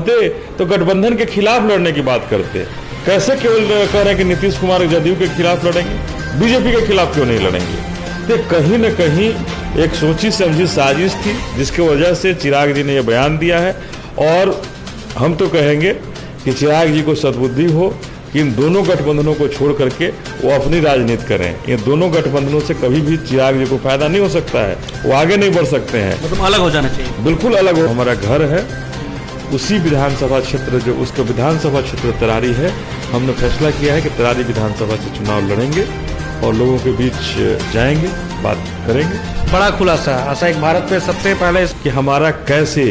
बढ़ते तो गठबंधन के खिलाफ लड़ने की बात करते। कैसे केवल कह रहे हैं कि नीतीश कुमार जदयू के खिलाफ लड़ेंगे, बीजेपी के खिलाफ क्यों नहीं लड़ेंगे? तो कहीं न कहीं एक सोची समझी साजिश थी जिसकी वजह से चिराग जी ने यह बयान दिया है। और हम तो कहेंगे कि चिराग जी को सद्बुद्धि हो कि इन दोनों गठबंधनों को छोड़ करके वो अपनी राजनीति करें। ये दोनों गठबंधनों से कभी भी चिराग जी को फायदा नहीं हो सकता है, वो आगे नहीं बढ़ सकते हैं। मतलब अलग हो जाना चाहिए, बिल्कुल अलग हो। हमारा घर है उसी विधानसभा क्षेत्र, जो उसका विधानसभा क्षेत्र तरारी है, हमने फैसला किया है कि तरारी विधानसभा से चुनाव लड़ेंगे और लोगों के बीच जाएंगे, बात करेंगे। बड़ा खुलासा आशा एक भारत पे सबसे पहले कि हमारा कैसे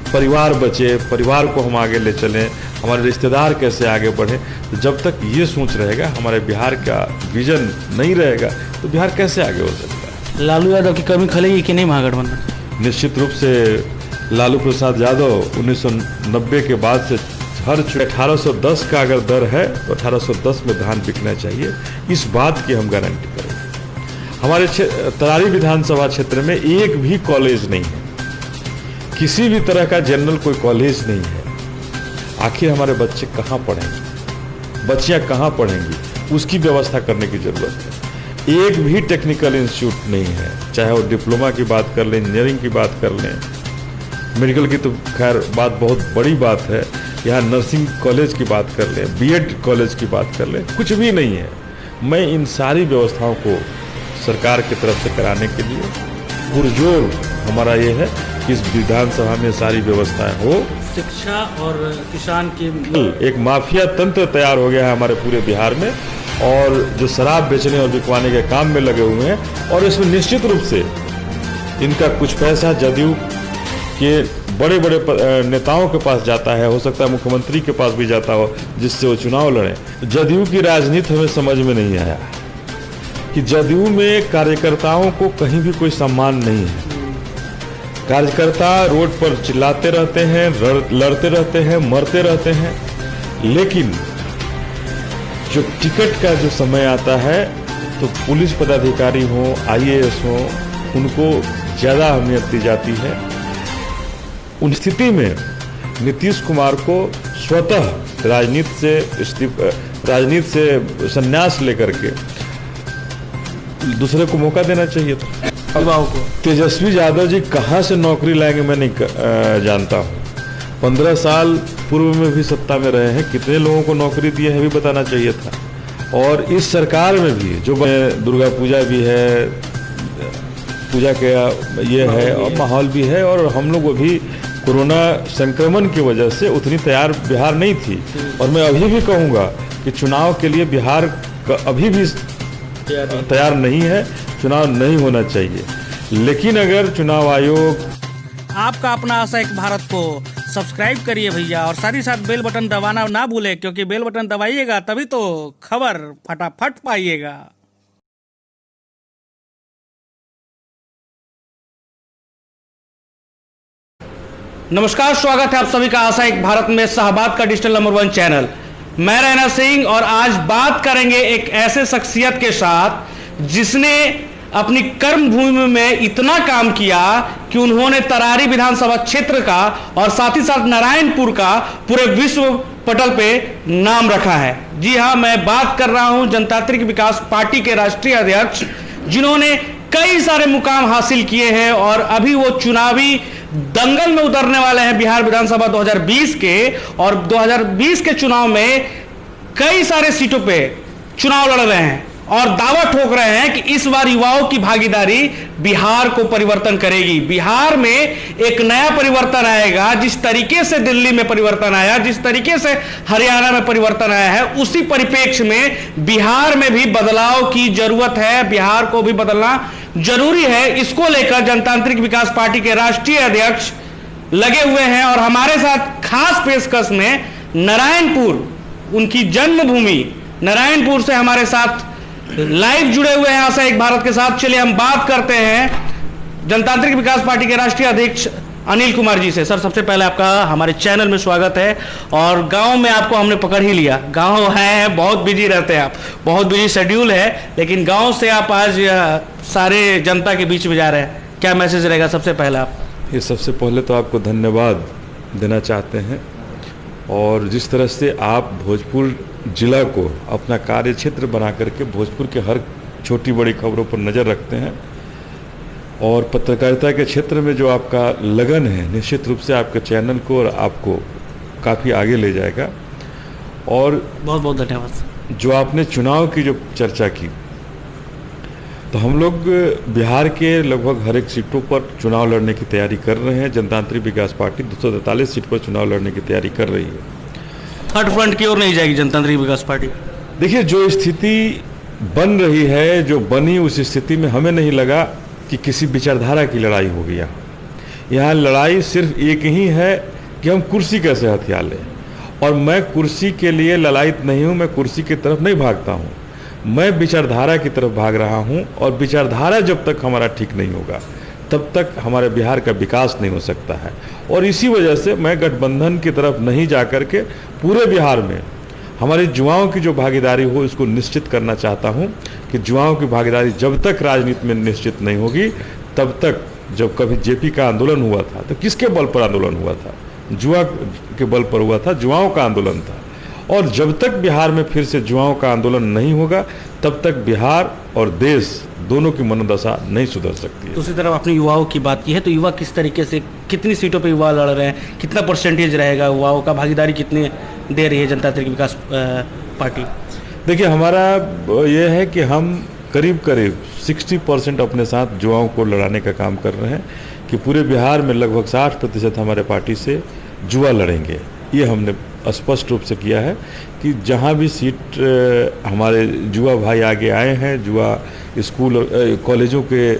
परिवार बचे, परिवार को हम आगे ले चलें, हमारे रिश्तेदार कैसे आगे बढ़े। तो जब तक ये सोच रहेगा, हमारे बिहार का विजन नहीं रहेगा, तो बिहार कैसे आगे हो सकता है? लालू यादव की कमी खलेगी कि नहीं महागठबंधन? निश्चित रूप से लालू प्रसाद यादव 1990 के बाद से हर 1810 का अगर दर है तो 1810 में धान बिकना चाहिए, इस बात की हम गारंटी करेंगे। हमारे तरारी विधानसभा क्षेत्र में एक भी कॉलेज नहीं है, किसी भी तरह का जनरल कोई कॉलेज नहीं है। आखिर हमारे बच्चे कहाँ पढ़ेंगे, बच्चियाँ कहाँ पढ़ेंगी, उसकी व्यवस्था करने की जरूरत है। एक भी टेक्निकल इंस्टीट्यूट नहीं है, चाहे वो डिप्लोमा की बात कर लें, इंजीनियरिंग की बात कर लें, मेडिकल की तो खैर बात बहुत बड़ी बात है, यहाँ नर्सिंग कॉलेज की बात कर लें, बीएड कॉलेज की बात कर लें, कुछ भी नहीं है। मैं इन सारी व्यवस्थाओं को सरकार की तरफ से कराने के लिए पुरजोर हमारा ये है कि इस विधानसभा में सारी व्यवस्थाएं हो। शिक्षा और किसान की एक माफिया तंत्र तैयार हो गया है हमारे पूरे बिहार में, और जो शराब बेचने और बिकवाने के काम में लगे हुए हैं, और इसमें निश्चित रूप से इनका कुछ पैसा जदयू के बड़े बड़े नेताओं के पास जाता है, हो सकता है मुख्यमंत्री के पास भी जाता हो, जिससे वो चुनाव लड़े। जदयू की राजनीति हमें समझ में नहीं आया कि जदयू में कार्यकर्ताओं को कहीं भी कोई सम्मान नहीं है। कार्यकर्ता रोड पर चिल्लाते रहते हैं, लड़ते रहते हैं, मरते रहते हैं, लेकिन जो टिकट का जो समय आता है तो पुलिस पदाधिकारी हो, आईएएस हो, उनको ज़्यादा अहमियत दी जाती है। उन स्थिति में नीतीश कुमार को स्वतः राजनीति से संन्यास लेकर के दूसरे को मौका देना चाहिए था। युवाओं को तेजस्वी यादव जी कहाँ से नौकरी लाएंगे मैं नहीं जानता हूँ। 15 साल पूर्व में भी सत्ता में रहे हैं, कितने लोगों को नौकरी दी है भी बताना चाहिए था। और इस सरकार में भी जो दुर्गा पूजा भी है, पूजा का ये है और माहौल भी है, और हम लोग भी कोरोना संक्रमण की वजह से उतनी तैयार बिहार नहीं थी। और मैं अभी भी कहूँगा कि चुनाव के लिए बिहार अभी भी तैयार नहीं है, चुनाव नहीं होना चाहिए। लेकिन अगर चुनाव आयोग आपका अपना आशा एक भारत को सब्सक्राइब करिए भैया, और साथ ही साथ बेल बटन दबाना ना भूले, क्योंकि बेल बटन दबाइएगा तभी तो खबर फटाफट पाइएगा। नमस्कार, स्वागत है आप सभी का आशा एक भारत में शाहबाद का डिजिटल नंबर 1 चैनल। मैं रैना सिंह, और आज बात करेंगे एक ऐसे शख्सियत के साथ जिसने अपनी कर्म भूमि में इतना काम किया कि उन्होंने तरारी विधानसभा क्षेत्र का और साथ ही साथ नारायणपुर का पूरे विश्व पटल पे नाम रखा है। जी हाँ, मैं बात कर रहा हूं जनतांत्रिक विकास पार्टी के राष्ट्रीय अध्यक्ष, जिन्होंने कई सारे मुकाम हासिल किए हैं, और अभी वो चुनावी दंगल में उतरने वाले हैं बिहार विधानसभा 2020 के। और 2020 के चुनाव में कई सारे सीटों पे चुनाव लड़ रहे हैं और दावा ठोक रहे हैं कि इस बार युवाओं की भागीदारी बिहार को परिवर्तन करेगी। बिहार में एक नया परिवर्तन आएगा। जिस तरीके से दिल्ली में परिवर्तन आया, जिस तरीके से हरियाणा में परिवर्तन आया है, उसी परिप्रेक्ष्य में बिहार में भी बदलाव की जरूरत है। बिहार को भी बदलना जरूरी है। इसको लेकर जनतांत्रिक विकास पार्टी के राष्ट्रीय अध्यक्ष लगे हुए हैं, और हमारे साथ खास पेशकश में नारायणपुर, उनकी जन्मभूमि नारायणपुर से हमारे साथ लाइव जुड़े हुए हैं आशा एक भारत के साथ। चलिए हम बात करते हैं जनतांत्रिक विकास पार्टी के राष्ट्रीय अध्यक्ष अनिल कुमार जी से। सर, सबसे पहले आपका हमारे चैनल में स्वागत है। और गांव में आपको हमने पकड़ ही लिया, गांव है, बहुत बिजी रहते हैं आप, बहुत बिजी शेड्यूल है, लेकिन गांव से आप आज सारे जनता के बीच में जा रहे हैं। क्या मैसेज रहेगा सबसे पहले आप? ये सबसे पहले तो आपको धन्यवाद देना चाहते हैं। और जिस तरह से आप भोजपुर जिला को अपना कार्य क्षेत्र बना करके भोजपुर के हर छोटी बड़ी खबरों पर नज़र रखते हैं और पत्रकारिता के क्षेत्र में जो आपका लगन है, निश्चित रूप से आपके चैनल को और आपको काफ़ी आगे ले जाएगा। और बहुत बहुत धन्यवाद। जो आपने चुनाव की जो चर्चा की, तो हम लोग बिहार के लगभग हर एक सीटों पर चुनाव लड़ने की तैयारी कर रहे हैं। जनतांत्रिक विकास पार्टी 243 सीट पर चुनाव लड़ने की तैयारी कर रही है। थर्ड फ्रंट की ओर नहीं जाएगी जनतांत्रिक विकास पार्टी? देखिए, जो स्थिति बन रही है, जो बनी, उस स्थिति में हमें नहीं लगा कि किसी विचारधारा की लड़ाई होगी। यहाँ लड़ाई सिर्फ एक ही है कि हम कुर्सी कैसे हथिया लें। और मैं कुर्सी के लिए ललायित नहीं हूँ, मैं कुर्सी की तरफ नहीं भागता हूँ, मैं विचारधारा की तरफ भाग रहा हूँ। और विचारधारा जब तक हमारा ठीक नहीं होगा तब तक हमारे बिहार का विकास नहीं हो सकता है। और इसी वजह से मैं गठबंधन की तरफ नहीं जा कर के पूरे बिहार में हमारी युवाओं की जो भागीदारी हो इसको निश्चित करना चाहता हूँ कि युवाओं की भागीदारी जब तक राजनीति में निश्चित नहीं होगी तब तक। जब कभी जेपी का आंदोलन हुआ था तो किसके बल पर आंदोलन हुआ था? युवा के बल पर हुआ था, युवाओं का आंदोलन था। और जब तक बिहार में फिर से युवाओं का आंदोलन नहीं होगा तब तक बिहार और देश दोनों की मनोदशा नहीं सुधर सकती है। दूसरी तरफ आपने युवाओं की बात की है, तो युवा किस तरीके से, कितनी सीटों पे युवा लड़ रहे हैं, कितना परसेंटेज रहेगा युवाओं का, भागीदारी कितनी दे रही है जनतांत्रिक विकास पार्टी? देखिए, हमारा ये है कि हम करीब 60% अपने साथ युवाओं को लड़ाने का काम कर रहे हैं कि पूरे बिहार में लगभग 60% हमारे पार्टी से युवा लड़ेंगे। ये हमने स्पष्ट रूप से किया है कि जहाँ भी सीट हमारे युवा भाई आगे आए हैं, युवा स्कूल कॉलेजों के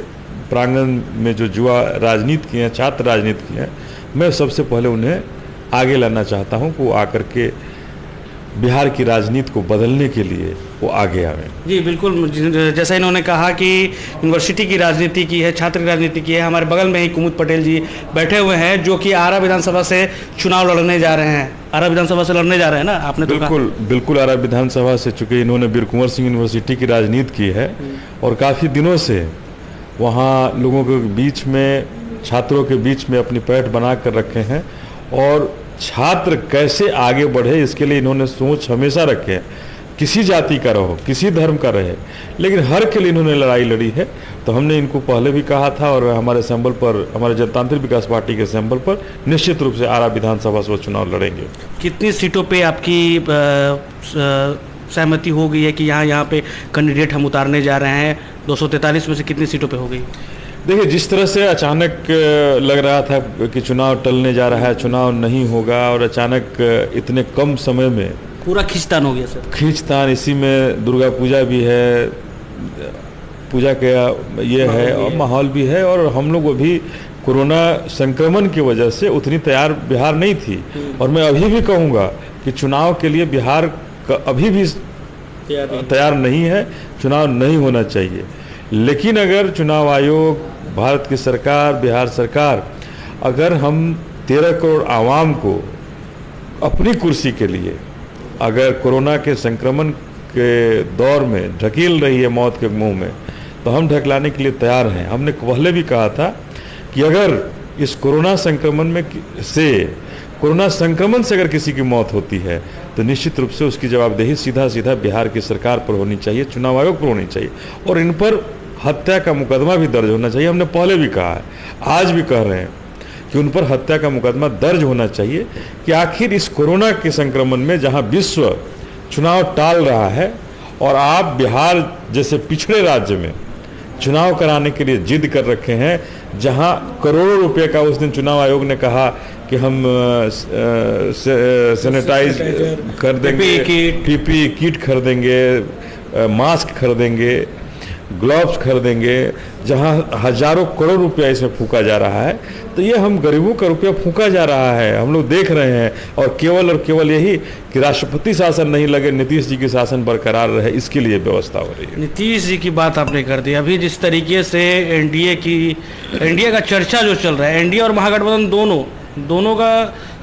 प्रांगण में जो युवा राजनीति किए हैं, छात्र राजनीति किए हैं, मैं सबसे पहले उन्हें आगे लाना चाहता हूँ कि वो आकर के बिहार की राजनीति को बदलने के लिए वो आगे आए। जी बिल्कुल, जैसा इन्होंने कहा कि यूनिवर्सिटी की राजनीति की है, छात्र की राजनीति की है। हमारे बगल में ही कुमुद पटेल जी बैठे हुए हैं जो कि आरा विधानसभा से चुनाव लड़ने जा रहे हैं। आरा विधानसभा से लड़ने जा रहे हैं ना, आपने तो बिल्कुल आरा विधानसभा से, चूँकि इन्होंने वीर कुंवर सिंह यूनिवर्सिटी की राजनीति की है और काफ़ी दिनों से वहाँ लोगों के बीच में, छात्रों के बीच में अपनी पैठ बना कर रखे हैं। और छात्र कैसे आगे बढ़े इसके लिए इन्होंने सोच हमेशा रखे है, किसी जाति का रहो, किसी धर्म का रहे, लेकिन हर के लिए इन्होंने लड़ाई लड़ी है। तो हमने इनको पहले भी कहा था और हमारे सिंबल पर, हमारे जनतांत्रिक विकास पार्टी के सिंबल पर निश्चित रूप से आरा विधानसभा से वो चुनाव लड़ेंगे। कितनी सीटों पे आपकी सहमति हो गई है कि यहाँ पे कैंडिडेट हम उतारने जा रहे हैं? 243 में से कितनी सीटों पे हो गई? देखिए, जिस तरह से अचानक लग रहा था कि चुनाव टलने जा रहा है, चुनाव नहीं होगा, और अचानक इतने कम समय में पूरा खींचतान हो गया सर। खींचतान, इसी में दुर्गा पूजा भी है, पूजा का ये है और माहौल भी है। और हम लोग अभी कोरोना संक्रमण की वजह से उतनी तैयार बिहार नहीं थी। और मैं अभी भी कहूँगा कि चुनाव के लिए बिहार अभी भी तैयार नहीं है, चुनाव नहीं होना चाहिए। लेकिन अगर चुनाव आयोग, भारत की सरकार, बिहार सरकार, अगर हम 13 करोड़ आवाम को अपनी कुर्सी के लिए अगर कोरोना के संक्रमण के दौर में ढकेल रही है मौत के मुंह में, तो हम ढकलाने के लिए तैयार हैं। हमने पहले भी कहा था कि अगर इस कोरोना संक्रमण से अगर किसी की मौत होती है तो निश्चित रूप से उसकी जवाबदेही सीधा बिहार की सरकार पर होनी चाहिए, चुनाव आयोग पर होनी चाहिए, और इन पर हत्या का मुकदमा भी दर्ज होना चाहिए। हमने पहले भी कहा है, आज भी कह रहे हैं कि उन पर हत्या का मुकदमा दर्ज होना चाहिए कि आखिर इस कोरोना के संक्रमण में जहां विश्व चुनाव टाल रहा है और आप बिहार जैसे पिछड़े राज्य में चुनाव कराने के लिए जिद कर रखे हैं, जहां करोड़ों रुपए का उस दिन चुनाव आयोग ने कहा कि हम सैनिटाइज खरीदेंगे, पीपीई किट खरीदेंगे, मास्क खरीदेंगे, ग्लव्स खरीदेंगे, जहां हजारों करोड़ रुपया इसमें फूका जा रहा है। तो ये हम गरीबों का रुपया फूका जा रहा है, हम लोग देख रहे हैं। और केवल यही कि राष्ट्रपति शासन नहीं लगे, नीतीश जी की शासन बरकरार रहे, इसके लिए व्यवस्था हो रही है। नीतीश जी की बात आपने कर दी। अभी जिस तरीके से एनडीए का चर्चा जो चल रहा है, एनडीए और महागठबंधन दोनों का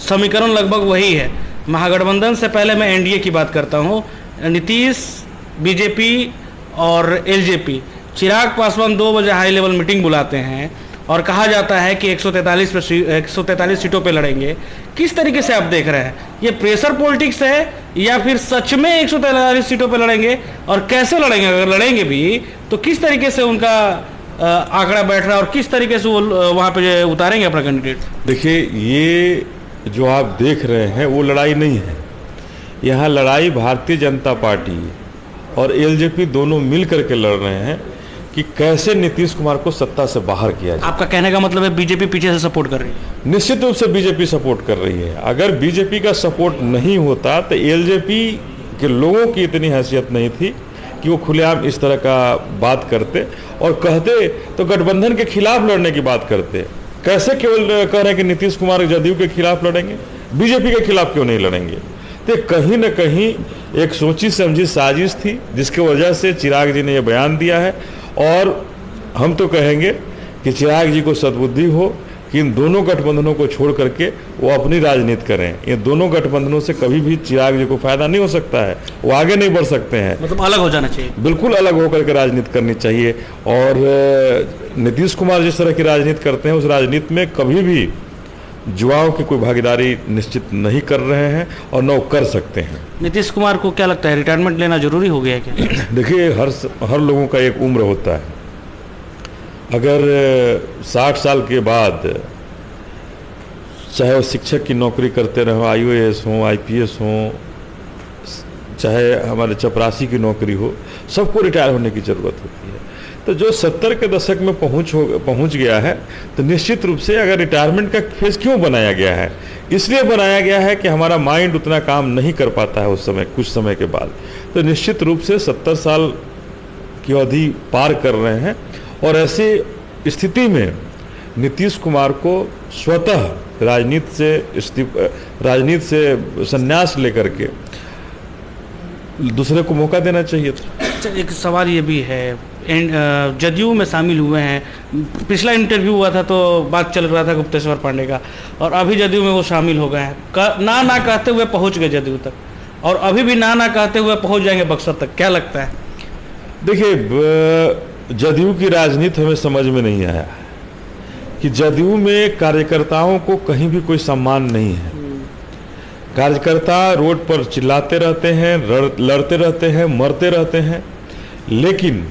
समीकरण लगभग वही है। महागठबंधन से पहले मैं एनडीए की बात करता हूँ। नीतीश, बीजेपी और एलजेपी, चिराग पासवान 2 बजे हाई लेवल मीटिंग बुलाते हैं और कहा जाता है कि 143 सीटों पे लड़ेंगे। किस तरीके से आप देख रहे हैं, ये प्रेशर पॉलिटिक्स है या फिर सच में 143 सीटों पे लड़ेंगे, और कैसे लड़ेंगे, अगर लड़ेंगे भी तो किस तरीके से उनका आंकड़ा बैठ रहा है और किस तरीके से वो वहाँ पे उतारेंगे अपना कैंडिडेट? देखिए, ये जो आप देख रहे हैं वो लड़ाई नहीं है। यहाँ लड़ाई भारतीय जनता पार्टी और एलजेपी दोनों मिल करके लड़ रहे हैं कि कैसे नीतीश कुमार को सत्ता से बाहर किया जाए। आपका कहने का मतलब है बीजेपी पीछे से सपोर्ट कर रही है? निश्चित रूप से बीजेपी सपोर्ट कर रही है। अगर बीजेपी का सपोर्ट नहीं होता तो एलजेपी के लोगों की इतनी हैसियत नहीं थी कि वो खुलेआम इस तरह का बात करते और कहते तो गठबंधन के खिलाफ लड़ने की बात करते। कैसे केवल कह रहे हैं कि नीतीश कुमार जदयू के खिलाफ लड़ेंगे, बीजेपी के खिलाफ क्यों नहीं लड़ेंगे? तो कहीं न कहीं एक सोची समझी साजिश थी जिसकी वजह से चिराग जी ने यह बयान दिया है। और हम तो कहेंगे कि चिराग जी को सद्बुद्धि हो कि इन दोनों गठबंधनों को छोड़ करके वो अपनी राजनीति करें। ये दोनों गठबंधनों से कभी भी चिराग जी को फायदा नहीं हो सकता है, वो आगे नहीं बढ़ सकते हैं। मतलब अलग हो जाना चाहिए, बिल्कुल अलग होकर के राजनीति करनी चाहिए। और नीतीश कुमार जिस तरह की राजनीति करते हैं उस राजनीति में कभी भी युवाओं की कोई भागीदारी निश्चित नहीं कर रहे हैं और न कर सकते हैं। नीतीश कुमार को क्या लगता है, रिटायरमेंट लेना जरूरी हो गया है क्या? देखिए, हर लोगों का एक उम्र होता है। अगर 60 साल के बाद चाहे वो शिक्षक की नौकरी करते रहो, IAS हो, IPS हो, चाहे हमारे चपरासी की नौकरी हो, सबको रिटायर होने की ज़रूरत होती है। तो जो 70 के दशक में पहुंच गया है तो निश्चित रूप से अगर रिटायरमेंट का फेज क्यों बनाया गया है, इसलिए बनाया गया है कि हमारा माइंड उतना काम नहीं कर पाता है उस समय, कुछ समय के बाद। तो निश्चित रूप से 70 साल की अवधि पार कर रहे हैं और ऐसी स्थिति में नीतीश कुमार को स्वतः राजनीति से संन्यास लेकर के दूसरे को मौका देना चाहिए था। एक सवाल ये भी है, जदयू में शामिल हुए हैं, पिछला इंटरव्यू हुआ था तो बात चल रहा था गुप्तेश्वर पांडे का, और अभी जदयू में वो शामिल हो गए हैं। ना कहते हुए पहुंच गए जदयू तक, और अभी भी ना कहते हुए पहुंच जाएंगे बक्सर तक। क्या लगता है? देखिए, जदयू की राजनीति हमें समझ में नहीं आया कि जदयू में कार्यकर्ताओं को कहीं भी कोई सम्मान नहीं है। कार्यकर्ता रोड पर चिल्लाते रहते हैं, लड़ते रहते हैं, मरते रहते हैं, लेकिन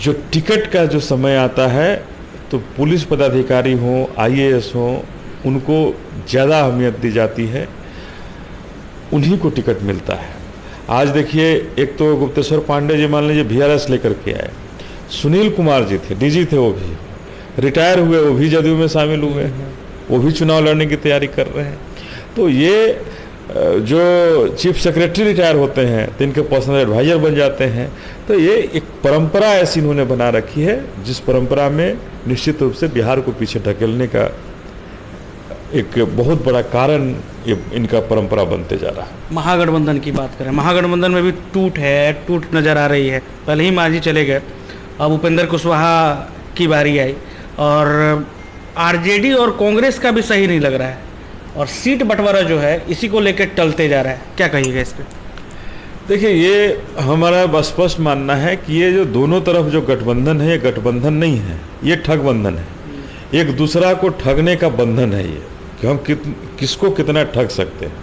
जो टिकट का जो समय आता है तो पुलिस पदाधिकारी हो, IAS हो, उनको ज़्यादा अहमियत दी जाती है, उन्हीं को टिकट मिलता है। आज देखिए, एक तो गुप्तेश्वर पांडे जी मान लीजिए VRS लेकर के आए, सुनील कुमार जी थे, DG थे, वो भी रिटायर हुए, वो भी जदयू में शामिल हुए हैं, वो भी चुनाव लड़ने की तैयारी कर रहे हैं। तो ये जो चीफ सेक्रेटरी रिटायर होते हैं तो इनके पर्सनल एडवाइजर बन जाते हैं। तो ये एक परंपरा ऐसी इन्होंने बना रखी है जिस परंपरा में निश्चित रूप से बिहार को पीछे ढकेलने का एक बहुत बड़ा कारण ये इनका परंपरा बनते जा रहा है। महागठबंधन की बात करें, महागठबंधन में भी टूट नज़र आ रही है। पहले ही मांझी चले गए, अब उपेंद्र कुशवाहा की बारी आई, और RJD और कांग्रेस का भी सही नहीं लग रहा है, और सीट बंटवारा जो है इसी को लेकर टलते जा रहा है। क्या कहिएगा इस पर? देखिए, ये हमारा स्पष्ट मानना है कि ये जो दोनों तरफ जो गठबंधन है, ये गठबंधन नहीं है, ये ठगबंधन है। एक दूसरा को ठगने का बंधन है ये, कि हम किसको कितना ठग सकते हैं।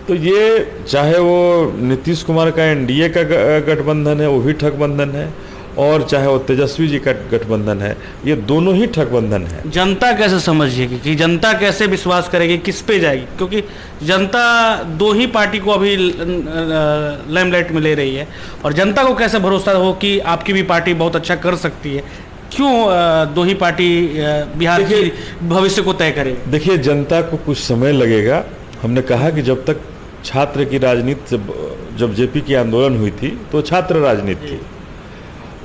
तो ये चाहे वो नीतीश कुमार का NDA का गठबंधन है, वो भी ठगबंधन है, और चाहे वो तेजस्वी जी का गठबंधन है, ये दोनों ही ठगबंधन है। जनता कैसे समझेगी, कि जनता कैसे विश्वास करेगी, किस पे जाएगी? क्योंकि जनता दो ही पार्टी को अभी लाइमलाइट में ले रही है, और जनता को कैसे भरोसा हो कि आपकी भी पार्टी बहुत अच्छा कर सकती है? क्यों दो ही पार्टी बिहार के भविष्य को तय करेगी? देखिए, जनता को कुछ समय लगेगा। हमने कहा कि जब तक छात्र की राजनीति, जब JP की आंदोलन हुई थी तो छात्र राजनीति थी,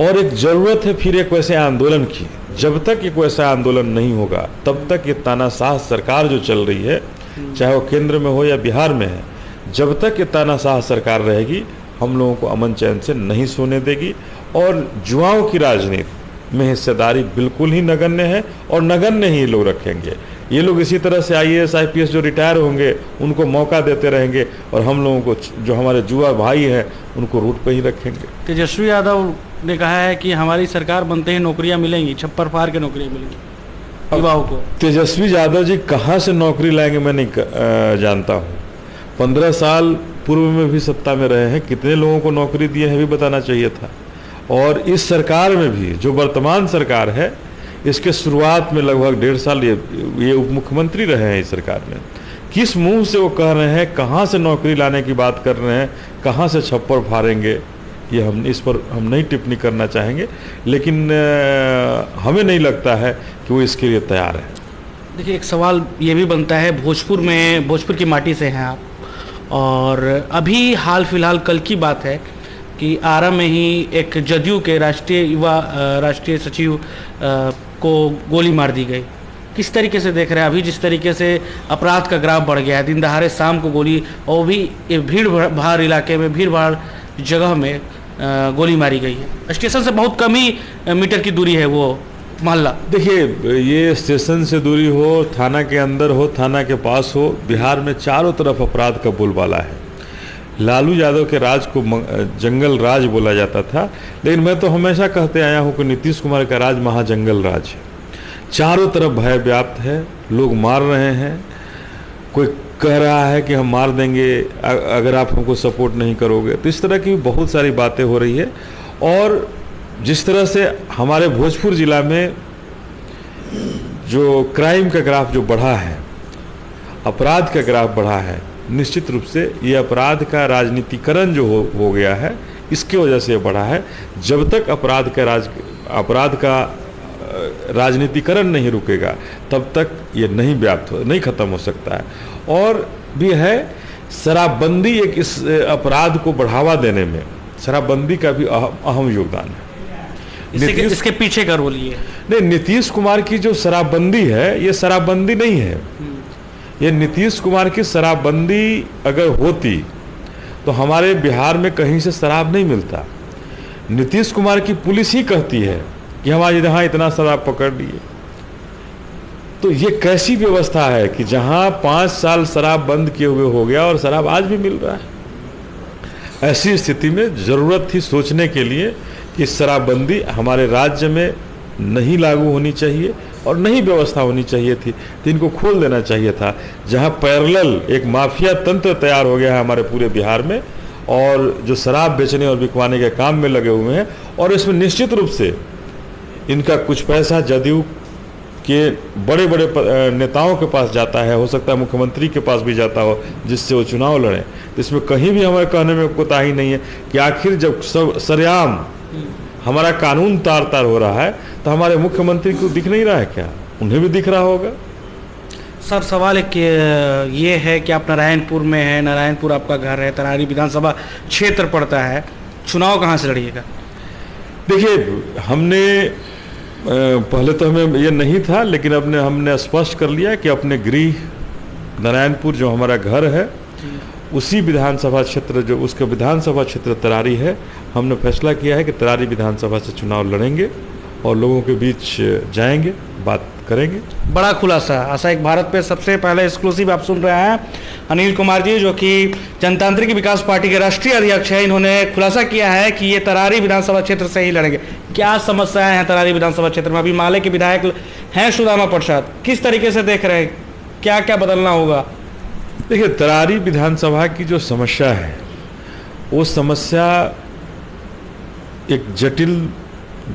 और एक ज़रूरत है फिर एक वैसे आंदोलन की। जब तक एक वैसा आंदोलन नहीं होगा तब तक ये तानाशाह सरकार जो चल रही है, चाहे वो केंद्र में हो या बिहार में है, जब तक ये तानाशाह सरकार रहेगी हम लोगों को अमन चैन से नहीं सोने देगी। और युवाओं की राजनीति में हिस्सेदारी बिल्कुल ही नगण्य है, और नगण्य ही लोग रखेंगे। ये लोग इसी तरह से IAS IPS जो रिटायर होंगे उनको मौका देते रहेंगे, और हम लोगों को जो हमारे युवा भाई हैं उनको रूट पे ही रखेंगे। तेजस्वी यादव ने कहा है कि हमारी सरकार बनते ही नौकरियां मिलेंगी, छप्पर फाड़ के नौकरियां मिलेंगी युवाओं को। तेजस्वी यादव जी कहाँ से नौकरी लाएंगे मैं नहीं जानता हूँ। 15 साल पूर्व में भी सत्ता में रहे हैं, कितने लोगों को नौकरी दिए हैं भी बताना चाहिए था। और इस सरकार में भी जो वर्तमान सरकार है, इसके शुरुआत में लगभग 1.5 साल ये उप मुख्यमंत्री रहे हैं इस सरकार में। किस मुंह से वो कह रहे हैं, कहाँ से नौकरी लाने की बात कर रहे हैं, कहाँ से छप्पर फाड़ेंगे, ये हम इस पर हम नहीं टिप्पणी करना चाहेंगे, लेकिन हमें नहीं लगता है कि वो इसके लिए तैयार है। देखिए, एक सवाल ये भी बनता है, भोजपुर की माटी से हैं आप, और अभी हाल फिलहाल कल की बात है कि आरा में ही एक जदयू के राष्ट्रीय सचिव को गोली मार दी गई। किस तरीके से देख रहे हैं अभी, जिस तरीके से अपराध का ग्राफ बढ़ गया है, दिन दहाड़े शाम को गोली, और भी भीड़ भाड़ इलाके में, भीड़ भाड़ जगह में गोली मारी गई है। स्टेशन से बहुत कम ही मीटर की दूरी है वो मोहल्ला। देखिए, ये स्टेशन से दूरी हो, थाना के अंदर हो, थाना के पास हो, बिहार में चारों तरफ अपराध का बोलबाला है। लालू यादव के राज को जंगल राज बोला जाता था, लेकिन मैं तो हमेशा कहते आया हूँ कि नीतीश कुमार का राज महाजंगल राज है। चारों तरफ भय व्याप्त है, लोग मार रहे हैं, कोई कह रहा है कि हम मार देंगे अगर आप हमको सपोर्ट नहीं करोगे। तो इस तरह की बहुत सारी बातें हो रही है। और जिस तरह से हमारे भोजपुर जिला में जो क्राइम का ग्राफ जो बढ़ा है, अपराध का ग्राफ बढ़ा है, निश्चित रूप से ये अपराध का राजनीतिकरण जो हो गया है, इसकी वजह से ये बढ़ा है। जब तक अपराध का राजनीतिकरण नहीं रुकेगा, तब तक ये नहीं खत्म हो सकता है। और भी है, शराबबंदी एक इस अपराध को बढ़ावा देने में शराबबंदी का भी अहम योगदान है। इसके पीछे का रोल ये नहीं, नीतीश कुमार की जो शराबबंदी है, ये शराबबंदी नहीं है। ये नीतीश कुमार की शराबबंदी अगर होती तो हमारे बिहार में कहीं से शराब नहीं मिलता। नीतीश कुमार की पुलिस ही कहती है कि हमारे यहाँ इतना शराब पकड़ लिए। तो ये कैसी व्यवस्था है कि जहाँ 5 साल शराब बंद किए हुए हो गया और शराब आज भी मिल रहा है। ऐसी स्थिति में ज़रूरत थी सोचने के लिए कि शराबबंदी हमारे राज्य में नहीं लागू होनी चाहिए और नहीं व्यवस्था होनी चाहिए थी, तो इनको खोल देना चाहिए था। जहां पैरेलल एक माफिया तंत्र तैयार हो गया है हमारे पूरे बिहार में, और जो शराब बेचने और बिकवाने के काम में लगे हुए हैं, और इसमें निश्चित रूप से इनका कुछ पैसा जदयू के बड़े बड़े नेताओं के पास जाता है, हो सकता है मुख्यमंत्री के पास भी जाता हो, जिससे वो चुनाव लड़ें। इसमें कहीं भी हमारे कहने में कोताही नहीं है कि आखिर जब सरेआम हमारा कानून तार तार हो रहा है, तो हमारे मुख्यमंत्री को दिख नहीं रहा है क्या? उन्हें भी दिख रहा होगा। सर, सवाल एक ये है कि आप नारायणपुर में हैं, नारायणपुर आपका घर है, तरारी विधानसभा क्षेत्र पड़ता है, चुनाव कहाँ से लड़िएगा? देखिए, हमने पहले तो हमें ये नहीं था, लेकिन हमने स्पष्ट कर लिया कि अपने गृह नारायणपुर जो हमारा घर है, उसी विधानसभा क्षेत्र, जो उसका विधानसभा क्षेत्र तरारी है, हमने फैसला किया है कि तरारी विधानसभा से चुनाव लड़ेंगे और लोगों के बीच जाएंगे, बात करेंगे। बड़ा खुलासा आशा एक भारत पे सबसे पहले एक्सक्लूसिव आप सुन रहे हैं अनिल कुमार जी, जो कि जनतांत्रिक विकास पार्टी के राष्ट्रीय अध्यक्ष हैं। इन्होंने खुलासा किया है कि ये तरारी विधानसभा क्षेत्र से ही लड़ेंगे। क्या समस्याएं हैं तरारी विधानसभा क्षेत्र में? अभी माले के विधायक हैं सुदामा प्रसाद, किस तरीके से देख रहे हैं, क्या क्या बदलना होगा? देखिए, तरारी विधानसभा की जो समस्या है, वो समस्या एक जटिल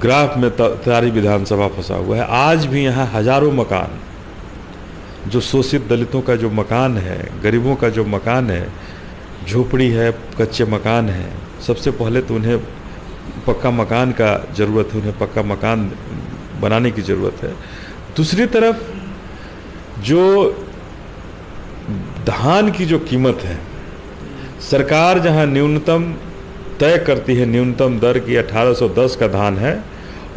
ग्राफ में तरारी विधानसभा फंसा हुआ है। आज भी यहाँ हजारों मकान, जो शोषित दलितों का जो मकान है, गरीबों का जो मकान है, झोपड़ी है, कच्चे मकान है, सबसे पहले तो उन्हें पक्का मकान का ज़रूरत है, उन्हें पक्का मकान बनाने की ज़रूरत है। दूसरी तरफ जो धान की जो कीमत है, सरकार जहां न्यूनतम तय करती है, न्यूनतम दर की 1810 का धान है,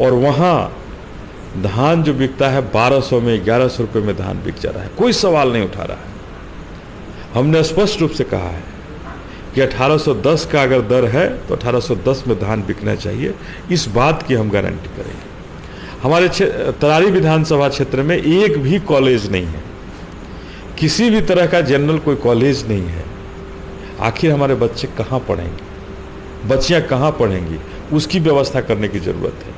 और वहां धान जो बिकता है 1200 में, 1100 रुपये में धान बिक जा रहा है। कोई सवाल नहीं उठा रहा है। हमने स्पष्ट रूप से कहा है कि 1810 का अगर दर है तो 1810 में धान बिकना चाहिए। इस बात की हम गारंटी करेंगे। हमारे तरारी विधानसभा क्षेत्र में एक भी कॉलेज नहीं है, किसी भी तरह का जनरल कोई कॉलेज नहीं है। आखिर हमारे बच्चे कहाँ पढ़ेंगे, बच्चियाँ कहाँ पढ़ेंगी? उसकी व्यवस्था करने की ज़रूरत है।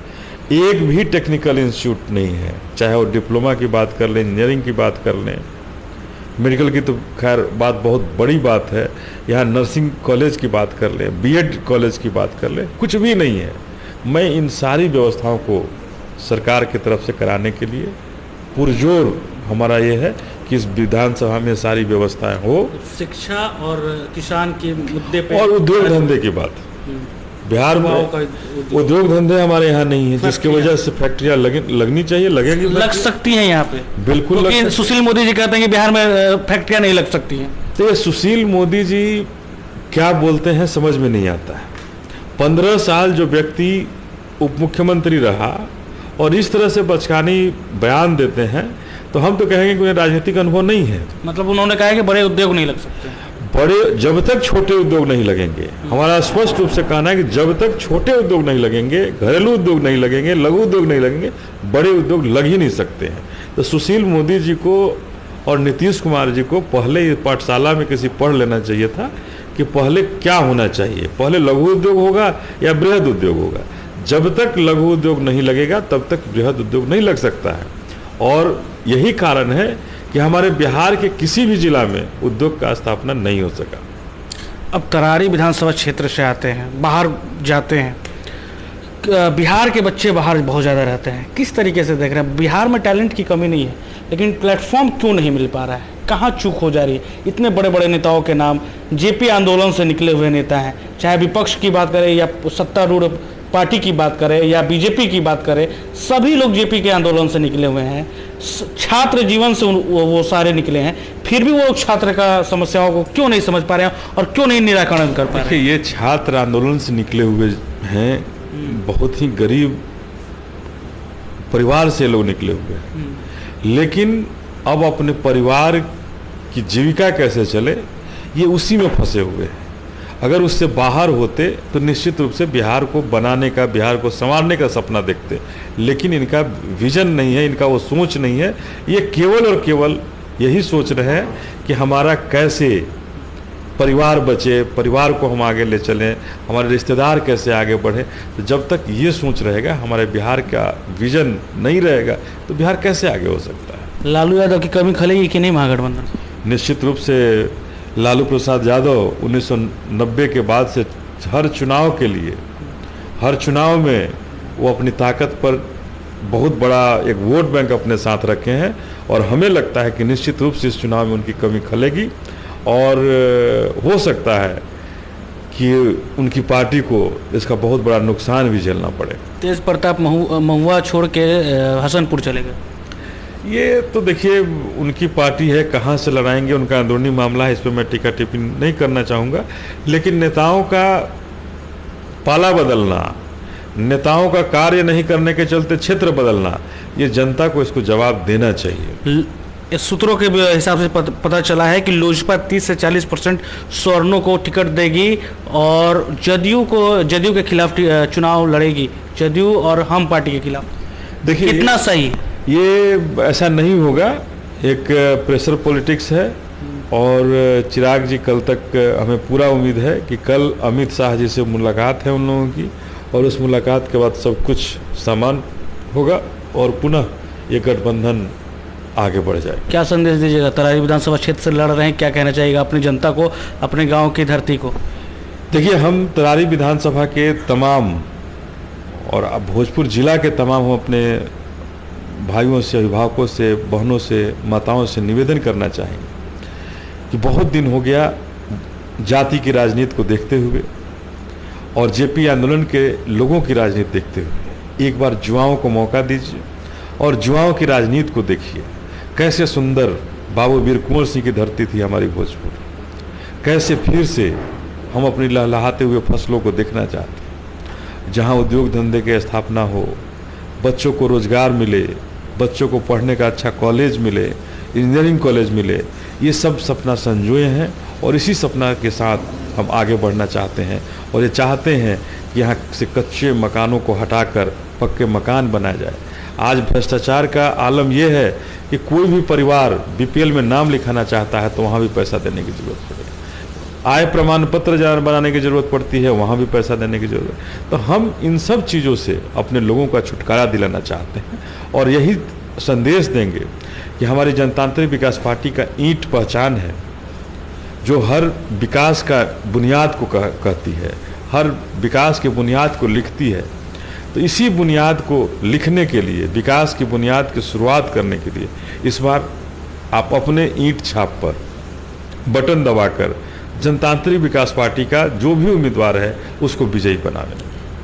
एक भी टेक्निकल इंस्टीट्यूट नहीं है, चाहे वो डिप्लोमा की बात कर लें, इंजीनियरिंग की बात कर लें, मेडिकल की तो खैर बात बहुत बड़ी बात है, यहाँ नर्सिंग कॉलेज की बात कर लें, बीएड कॉलेज की बात कर लें, कुछ भी नहीं है। मैं इन सारी व्यवस्थाओं को सरकार की तरफ से कराने के लिए पुरजोर हमारा ये है कि इस विधानसभा में सारी व्यवस्थाएं हो। शिक्षा और किसान के मुद्दे पे और उद्योग धंधे की बात, बिहार में उद्योग धंधे हमारे यहाँ नहीं है, जिसकी वजह से फैक्ट्रियाँ लगनी चाहिए, लगेगी, लग सकती हैं यहाँ पे, बिल्कुल। लेकिन सुशील मोदी जी कहते हैं कि बिहार में फैक्ट्रियाँ नहीं लग सकती हैं। तो ये सुशील मोदी जी क्या बोलते हैं समझ में नहीं आता है। 15 साल जो व्यक्ति उप मुख्यमंत्री रहा और इस तरह से बचकानी बयान देते हैं, तो हम तो कहेंगे कि उन्हें राजनीतिक अनुभव नहीं है। मतलब उन्होंने कहा है कि बड़े उद्योग नहीं लग सकते, बड़े जब तक छोटे उद्योग नहीं लगेंगे, हमारा स्पष्ट रूप से कहना है कि जब तक छोटे उद्योग नहीं लगेंगे, घरेलू उद्योग नहीं लगेंगे, लघु उद्योग नहीं लगेंगे, बड़े उद्योग लग ही नहीं सकते हैं। तो सुशील मोदी जी को और नीतीश कुमार जी को पहले पाठशाला में किसी पढ़ लेना चाहिए था कि पहले क्या होना चाहिए, पहले लघु उद्योग होगा या बृहद उद्योग होगा। जब तक लघु उद्योग नहीं लगेगा तब तक बृहद उद्योग नहीं लग सकता है। और यही कारण है कि हमारे बिहार के किसी भी जिला में उद्योग का स्थापना नहीं हो सका। अब तरारी विधानसभा क्षेत्र से आते हैं, बाहर जाते हैं, बिहार के बच्चे बाहर बहुत ज़्यादा रहते हैं, किस तरीके से देख रहे हैं? बिहार में टैलेंट की कमी नहीं है, लेकिन प्लेटफॉर्म क्यों नहीं मिल पा रहा है? कहाँ चूक हो जा रही है? इतने बड़े बड़े नेताओं के नाम, जेपी आंदोलन से निकले हुए नेता हैं, चाहे विपक्ष की बात करें या सत्तारूढ़ पार्टी की बात करें या बीजेपी की बात करें, सभी लोग जेपी के आंदोलन से निकले हुए हैं, छात्र जीवन से वो सारे निकले हैं, फिर भी वो छात्र का समस्याओं को क्यों नहीं समझ पा रहे हैं और क्यों नहीं निराकरण कर पा रहे हैं? ये छात्र आंदोलन से निकले हुए हैं, बहुत ही गरीब परिवार से लोग निकले हुए हैं, लेकिन अब अपने परिवार की जीविका कैसे चले ये उसी में फंसे हुए हैं। अगर उससे बाहर होते तो निश्चित रूप से बिहार को बनाने का, बिहार को संवारने का सपना देखते, लेकिन इनका विजन नहीं है, इनका वो सोच नहीं है। ये केवल और केवल यही सोच रहे हैं कि हमारा कैसे परिवार बचे, परिवार को हम आगे ले चलें, हमारे रिश्तेदार कैसे आगे बढ़े। तो जब तक ये सोच रहेगा, हमारे बिहार का विजन नहीं रहेगा, तो बिहार कैसे आगे हो सकता है? लालू यादव की कमी खलेगी कि नहीं महागठबंधन? निश्चित रूप से लालू प्रसाद यादव 1990 के बाद से हर चुनाव के लिए, हर चुनाव में वो अपनी ताकत पर बहुत बड़ा एक वोट बैंक अपने साथ रखे हैं, और हमें लगता है कि निश्चित रूप से इस चुनाव में उनकी कमी खलेगी और हो सकता है कि उनकी पार्टी को इसका बहुत बड़ा नुकसान भी झेलना पड़े। तेज प्रताप महुआ छोड़ के हसनपुर चले गए। ये तो देखिए उनकी पार्टी है, कहाँ से लड़ाएंगे, उनका अंदरूनी मामला है, इस पर मैं टीका टिप्पणी नहीं करना चाहूँगा। लेकिन नेताओं का पाला बदलना, नेताओं का कार्य नहीं करने के चलते क्षेत्र बदलना, ये जनता को इसको जवाब देना चाहिए। इस सूत्रों के हिसाब से पता चला है कि लोजपा 30 से 40% सवर्णों को टिकट देगी और जदयू के खिलाफ चुनाव लड़ेगी, जदयू और हम पार्टी के खिलाफ। देखिए कितना सही? ये ऐसा नहीं होगा, एक प्रेशर पॉलिटिक्स है, और चिराग जी कल तक हमें पूरा उम्मीद है कि कल अमित शाह जी से मुलाकात है उन लोगों की, और उस मुलाकात के बाद सब कुछ सामान होगा और पुनः ये गठबंधन आगे बढ़ जाए। क्या संदेश दीजिएगा? तरारी विधानसभा क्षेत्र से लड़ रहे हैं, क्या कहना चाहिएगा अपनी जनता को, अपने गांव की धरती को? देखिए, हम तरारी विधानसभा के तमाम और भोजपुर जिला के तमाम हम अपने भाइयों से, अभिभावकों से, बहनों से, माताओं से निवेदन करना चाहेंगे कि बहुत दिन हो गया जाति की राजनीति को देखते हुए और जेपी आंदोलन के लोगों की राजनीति देखते हुए एक बार युवाओं को मौका दीजिए और युवाओं की राजनीति को देखिए। कैसे सुंदर बाबू वीर कुंवर सिंह की धरती थी हमारी भोजपुर, कैसे फिर से हम अपनी लहलहाते हुए फसलों को देखना चाहते हैं, जहाँ उद्योग धंधे की स्थापना हो, बच्चों को रोजगार मिले, बच्चों को पढ़ने का अच्छा कॉलेज मिले, इंजीनियरिंग कॉलेज मिले। ये सब सपना संजोए हैं और इसी सपना के साथ हम आगे बढ़ना चाहते हैं, और ये चाहते हैं कि यहाँ से कच्चे मकानों को हटाकर पक्के मकान बनाए जाए। आज भ्रष्टाचार का आलम यह है कि कोई भी परिवार बीपीएल में नाम लिखाना चाहता है तो वहाँ भी पैसा देने की जरूरत पड़ेगी। आय प्रमाण पत्र जहाँ बनाने की ज़रूरत पड़ती है वहाँ भी पैसा देने की ज़रूरत है। तो हम इन सब चीज़ों से अपने लोगों का छुटकारा दिलाना चाहते हैं और यही संदेश देंगे कि हमारी जनतांत्रिक विकास पार्टी का ईंट पहचान है, जो हर विकास का बुनियाद को कहती है, हर विकास की बुनियाद को लिखती है। तो इसी बुनियाद को लिखने के लिए, विकास की बुनियाद की शुरुआत करने के लिए इस बार आप अपने ईंट छाप पर बटन दबाकर जनतांत्रिक विकास पार्टी का जो भी उम्मीदवार है उसको विजयी बना लें।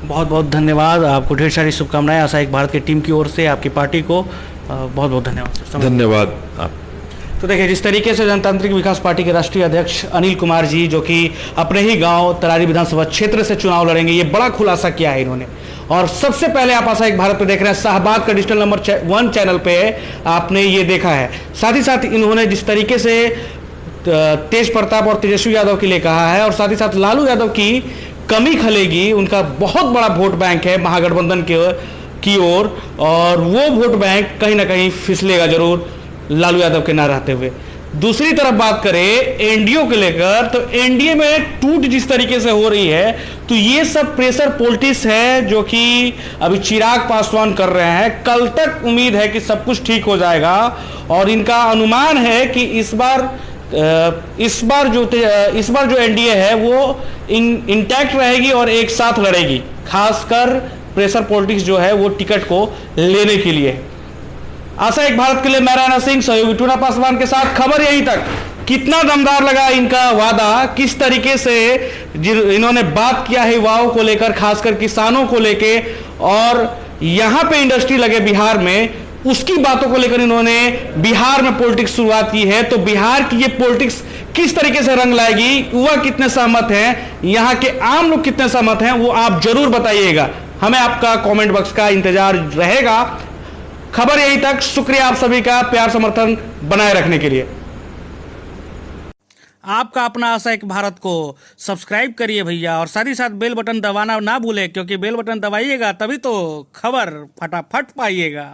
बहुत बहुत धन्यवाद, आपको ढेर सारी शुभकामनाएं आशा एक भारत की टीम की ओर से, आपकी पार्टी को बहुत बहुत धन्यवाद। धन्यवाद आप। तो देखिए, जिस तरीके से जनतांत्रिक विकास पार्टी के राष्ट्रीय अध्यक्ष अनिल कुमार जी, जो कि अपने ही गांव तरारी विधानसभा क्षेत्र से चुनाव लड़ेंगे, ये बड़ा खुलासा किया है इन्होंने। और सबसे पहले आप आशा एक भारत पे देख रहे हैं, शाहबाद का डिजिटल नंबर 1 चैनल पे आपने ये देखा है। साथ ही साथ इन्होंने जिस तरीके से तेज प्रताप और तेजस्वी यादव के लिए कहा है, और साथ ही साथ लालू यादव की कमी खलेगी, उनका बहुत बड़ा वोट बैंक है महागठबंधन की ओर, और वो वोट बैंक कहीं ना कहीं फिसलेगा जरूर लालू यादव के ना रहते हुए। दूसरी तरफ बात करें एनडीए को लेकर, तो एनडीए में टूट जिस तरीके से हो रही है, तो ये सब प्रेशर पॉलिटिक्स है जो कि अभी चिराग पासवान कर रहे हैं। कल तक उम्मीद है कि सब कुछ ठीक हो जाएगा, और इनका अनुमान है कि इस बार जो एनडीए है वो इंटैक्ट रहेगी और एक साथ लड़ेगी, खासकर प्रेशर पॉलिटिक्स जो है वो टिकट को लेने के लिए। आशा एक भारत के लिए मैं राणा सिंह, सहयोगी टूना पासवान के साथ। खबर यहीं तक। कितना दमदार लगा इनका वादा, किस तरीके से इन्होंने बात किया है युवाओं को लेकर, खासकर किसानों को लेके, और यहां पे इंडस्ट्री लगे बिहार में, उसकी बातों को लेकर इन्होंने बिहार में पॉलिटिक्स शुरुआत की है। तो बिहार की ये पॉलिटिक्स किस तरीके से रंग लाएगी, युवा कितने सहमत हैं, यहां के आम लोग कितने सहमत हैं, वो आप जरूर बताइएगा। हमें आपका कमेंट बॉक्स का इंतजार रहेगा। खबर यहीं तक। शुक्रिया आप सभी का प्यार समर्थन बनाए रखने के लिए। आपका अपना आशा एक भारत को सब्सक्राइब करिए भैया, और साथ ही साथ बेल बटन दबाना ना भूलें, क्योंकि बेल बटन दबाइएगा तभी तो खबर फटाफट पाइएगा।